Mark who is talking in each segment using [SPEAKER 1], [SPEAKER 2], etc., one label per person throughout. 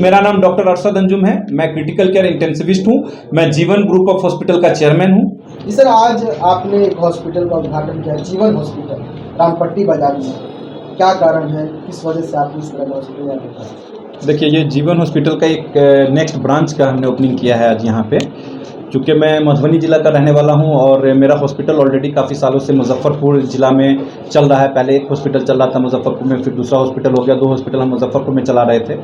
[SPEAKER 1] मेरा नाम डॉक्टर अरशद अंजुम है। मैं क्रिटिकल केयर इंटेंसिविस्ट हूँ। मैं जीवन ग्रुप ऑफ हॉस्पिटल का चेयरमैन हूँ।
[SPEAKER 2] जी सर, आज आपने एक हॉस्पिटल का उद्घाटन किया, जीवन हॉस्पिटल रामपट्टी बाजार में। क्या कारण है, किस वजह से आपने इस तरह का हॉस्पिटल यहाँ पे किया?
[SPEAKER 1] देखिए, ये जीवन हॉस्पिटल का एक नेक्स्ट ब्रांच का हमने ओपनिंग किया है आज यहाँ पे। चूँकि मैं मधुबनी ज़िला का रहने वाला हूँ और मेरा हॉस्पिटल ऑलरेडी काफ़ी सालों से मुजफ्फरपुर ज़िला में चल रहा है। पहले एक हॉस्पिटल चल रहा था मुजफ्फरपुर में, फिर दूसरा हॉस्पिटल हो गया, 2 हॉस्पिटल हम मुजफ्फरपुर में चला रहे थे।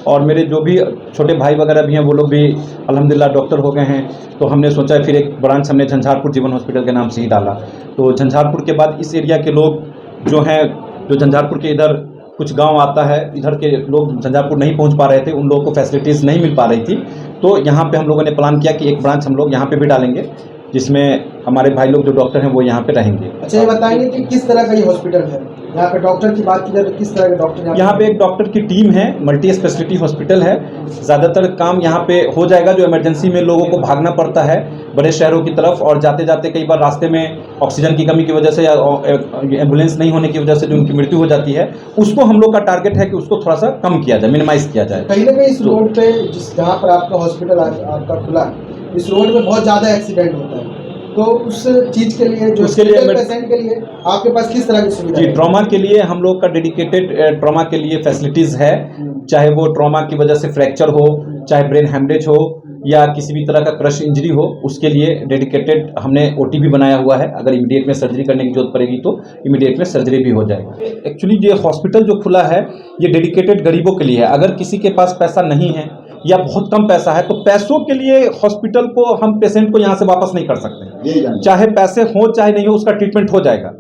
[SPEAKER 1] और मेरे जो भी छोटे भाई वगैरह भी हैं, वो लोग भी अल्हम्दुलिल्लाह डॉक्टर हो गए हैं। तो हमने सोचा फिर एक ब्रांच हमने झंझारपुर जीवन हॉस्पिटल के नाम से ही डाला। तो झंझारपुर के बाद इस एरिया के लोग जो हैं, जो झंझारपुर के इधर कुछ गांव आता है, इधर के लोग झंझारपुर नहीं पहुंच पा रहे थे, उन लोगों को फैसिलिटीज़ नहीं मिल पा रही थी। तो यहाँ पे हम लोगों ने प्लान किया कि एक ब्रांच हम लोग यहाँ पे भी डालेंगे, जिसमें हमारे भाई लोग जो डॉक्टर हैं वो यहाँ पे रहेंगे।
[SPEAKER 2] अच्छा, ये बताएंगे कि किस तरह का ये हॉस्पिटल है? यहाँ पे डॉक्टर की बात की जाए तो किस तरह के डॉक्टर
[SPEAKER 1] यहाँ पे एक डॉक्टर की टीम है, मल्टी स्पेशलिटी हॉस्पिटल है। ज़्यादातर काम यहाँ पे हो जाएगा। जो इमरजेंसी में लोगों को भागना पड़ता है बड़े शहरों की तरफ, और जाते जाते कई बार रास्ते में ऑक्सीजन की कमी की वजह से या एम्बुलेंस नहीं होने की वजह से जो उनकी मृत्यु हो जाती है, उसको हम लोग का टारगेट है कि उसको थोड़ा सा कम किया जाए, मिनिमाइज किया जाए।
[SPEAKER 2] कहीं ना कहीं इस रोड पे जहाँ पर आपका हॉस्पिटल आपका खुला, इस रोड पे बहुत ज़्यादा एक्सीडेंट होता है। तो उस चीज़ के लिए, जो उसके लिए पेशेंट के लिए आपके पास किस तरह की सुविधा है?
[SPEAKER 1] ट्रॉमा के लिए हम लोग का डेडिकेटेड ट्रॉमा के लिए फैसिलिटीज़ है। चाहे वो ट्रॉमा की वजह से फ्रैक्चर हो, चाहे ब्रेन हेमरेज हो, या किसी भी तरह का क्रश इंजरी हो, उसके लिए डेडिकेटेड हमने ओटी भी बनाया हुआ है। अगर इमीडिएट में सर्जरी करने की जरूरत पड़ेगी तो इमीडिएट में सर्जरी भी हो जाएगी। एक्चुअली ये हॉस्पिटल जो खुला है ये डेडिकेटेड गरीबों के लिए है। अगर किसी के पास पैसा नहीं है या बहुत कम पैसा है, तो पैसों के लिए हॉस्पिटल को हम पेशेंट को यहाँ से वापस नहीं कर सकते। चाहे पैसे हो चाहे नहीं हो, उसका ट्रीटमेंट हो जाएगा।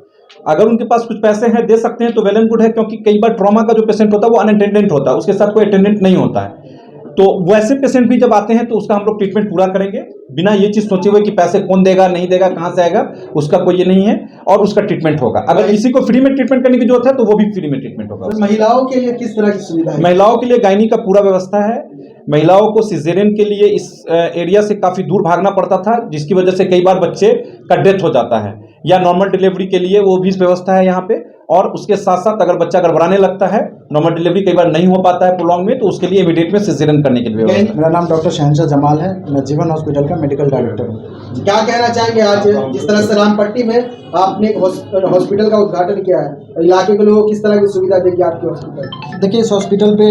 [SPEAKER 1] अगर उनके पास कुछ पैसे हैं, दे सकते हैं तो वेल एंड गुड है, क्योंकि कई बार ट्रॉमा का जो पेशेंट होता है वो अनअटेंडेंट होता है, उसके साथ कोई अटेंडेंट नहीं होता है। तो वैसे पेशेंट भी जब आते हैं तो उसका हम लोग ट्रीटमेंट पूरा करेंगे, बिना ये चीज़ सोचे हुए कि पैसे कौन देगा नहीं देगा, कहाँ से आएगा, उसका कोई ये नहीं है। और उसका ट्रीटमेंट होगा। अगर किसी को फ्री में ट्रीटमेंट करने की जरूरत है तो वो भी फ्री में ट्रीटमेंट होगा।
[SPEAKER 2] महिलाओं के लिए किस तरह की सुविधा है?
[SPEAKER 1] महिलाओं के लिए गायनी का पूरा व्यवस्था है। महिलाओं को सिजेरियन के लिए इस एरिया से काफ़ी दूर भागना पड़ता था, जिसकी वजह से कई बार बच्चे का डेथ हो जाता है, या नॉर्मल डिलीवरी के लिए वो भी व्यवस्था है यहाँ पे। और उसके साथ साथ अगर बच्चा गड़बड़ाने लगता है, नॉर्मल डिलीवरी कई बार नहीं हो पाता है प्रोलॉन्ग में, तो उसके लिए इमीडिएट में सिजेरियन करने के लिए व्यवस्था।
[SPEAKER 3] मेरा नाम डॉक्टर शहनशाह जमाल है। मैं जीवन हॉस्पिटल का मेडिकल डायरेक्टर हूँ।
[SPEAKER 2] क्या कहना चाहेंगे आज जिस तरह से रामपट्टी में आपने एक हॉस्पिटल का उद्घाटन किया है, इलाके के लोगों को किस तरह की सुविधा देगी आपके हॉस्पिटल?
[SPEAKER 3] देखिए, इस हॉस्पिटल पे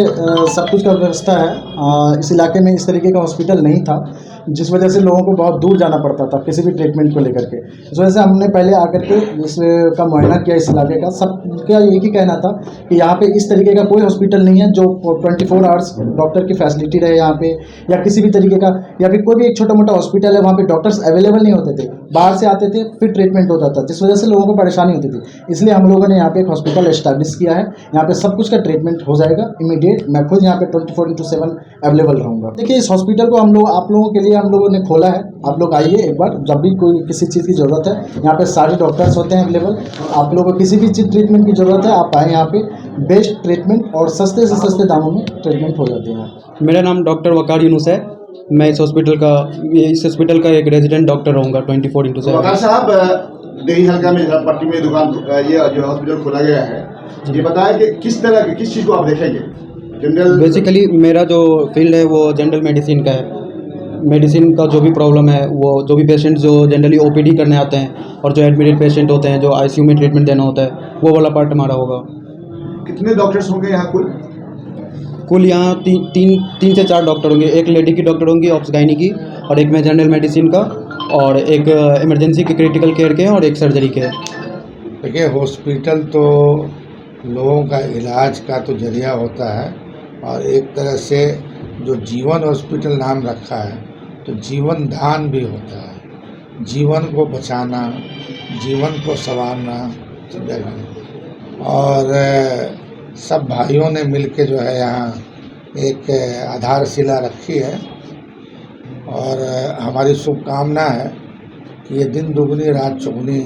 [SPEAKER 3] सब कुछ का व्यवस्था है। इस इलाके में इस तरीके का हॉस्पिटल नहीं था, जिस वजह से लोगों को बहुत दूर जाना पड़ता था किसी भी ट्रीटमेंट को लेकर के। इस वजह से हमने पहले आकर के इसका मुआयना किया इस इलाके का। सबका एक ही कहना था कि यहाँ पे इस तरीके का कोई हॉस्पिटल नहीं है जो 24 आवर्स डॉक्टर की फैसिलिटी रहे यहाँ पे, या किसी भी तरीके का, या फिर कोई भी एक छोटा मोटा हॉस्पिटल है वहाँ पे डॉक्टर्स अवेलेबल नहीं होते थे, बाहर से आते थे फिर ट्रीटमेंट होता था, जिस वजह से लोगों को परेशानी होती थी। इसलिए हम लोगों ने यहाँ पे एक हॉस्पिटल एस्टैब्लिश किया है। यहाँ पे सब कुछ का ट्रीटमेंट हो जाएगा इमीडिएट। मैं खुद यहाँ पे 24/7 अवेलेबल रहूँगा। देखिए, इस हॉस्पिटल को आप लोगों के लिए हम लोगों ने खोला है। आप लोग आइए एक बार, जब भी कोई किसी चीज़ की ज़रूरत है, यहाँ पे सारे डॉक्टर्स होते हैं अवेलेबल। आप लोगों को किसी भी चीज़ ट्रीटमेंट की ज़रूरत है, आप आएँ यहाँ पे। बेस्ट ट्रीटमेंट और सस्ते से सस्ते दामों में ट्रीटमेंट हो जाते हैं।
[SPEAKER 4] मेरा नाम डॉक्टर वकार यूनुस है। मैं इस हॉस्पिटल का एक रेजिडेंट डॉक्टर रहूँगा 24/7।
[SPEAKER 5] वकार साहब, देही हल्का में पट्टी में दुकान, ये जो हॉस्पिटल खोला गया है, ये बताया कि किस तरह की किस चीज़ को आप देखेंगे? जनरल
[SPEAKER 4] बेसिकली मेरा जो फील्ड है वो जनरल मेडिसिन का है। मेडिसिन का जो भी प्रॉब्लम है, वो जो भी पेशेंट जो जनरली ओपीडी करने आते हैं और जो एडमिटेड पेशेंट होते हैं, जो आईसीयू में ट्रीटमेंट देना होता है, वो वाला पार्ट हमारा होगा।
[SPEAKER 5] कितने डॉक्टर्स होंगे यहाँ
[SPEAKER 4] कुल यहाँ तीन से 4 डॉक्टर होंगे। एक लेडी की डॉक्टर होंगी ऑप्स गायनी की, और एक में जनरल मेडिसिन का, और एक इमरजेंसी के क्रिटिकल केयर के, और एक सर्जरी के।
[SPEAKER 6] देखिए, हॉस्पिटल तो लोगों का इलाज का तो जरिया होता है, और एक तरह से जो जीवन हॉस्पिटल नाम रखा है तो जीवन दान भी होता है। जीवन को बचाना, जीवन को संवारना, और सब भाइयों ने मिलके जो है यहाँ एक आधारशिला रखी है। और हमारी शुभकामना है कि ये दिन दुगनी रात चौगुनी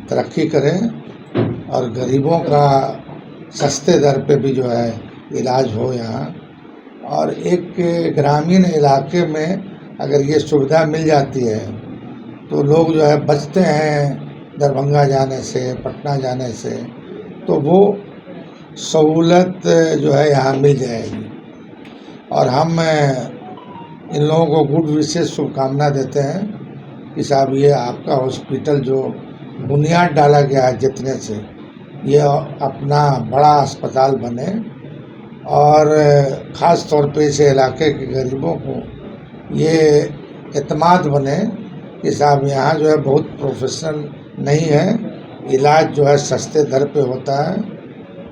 [SPEAKER 6] तरक्की करें और गरीबों का सस्ते दर पे भी जो है इलाज हो यहाँ। और एक ग्रामीण इलाके में अगर ये सुविधा मिल जाती है तो लोग जो है बचते हैं दरभंगा जाने से, पटना जाने से, तो वो सहूलत जो है यहाँ मिल जाएगी। और हम इन लोगों को गुड विशेष शुभकामना देते हैं कि साहब ये आपका हॉस्पिटल जो बुनियाद डाला गया है जितने से ये अपना बड़ा अस्पताल बने और ख़ास तौर पे इस इलाके के गरीबों को ये एतमाद बने कि साहब यहाँ जो है बहुत प्रोफेशनल नहीं है, इलाज जो है सस्ते दर पे होता है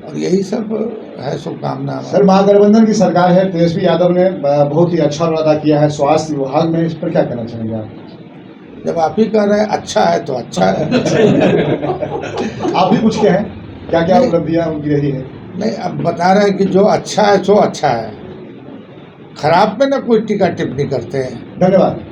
[SPEAKER 6] और यही सब है शुभकामना।
[SPEAKER 5] सर, महागठबंधन की सरकार है, तेजस्वी यादव ने बहुत ही अच्छा रोल अदा किया है स्वास्थ्य विभाग में, इस पर क्या कहना चाहेंगे आप?
[SPEAKER 6] जब आप ही कह रहे हैं अच्छा है तो अच्छा है।
[SPEAKER 5] आप भी कुछ कहें, क्या क्या उपलब्धियाँ उनकी रही है?
[SPEAKER 6] नहीं, अब बता रहे हैं कि जो अच्छा है सो अच्छा है, खराब पे ना कोई टीका टिप्पणी करते हैं।
[SPEAKER 5] धन्यवाद।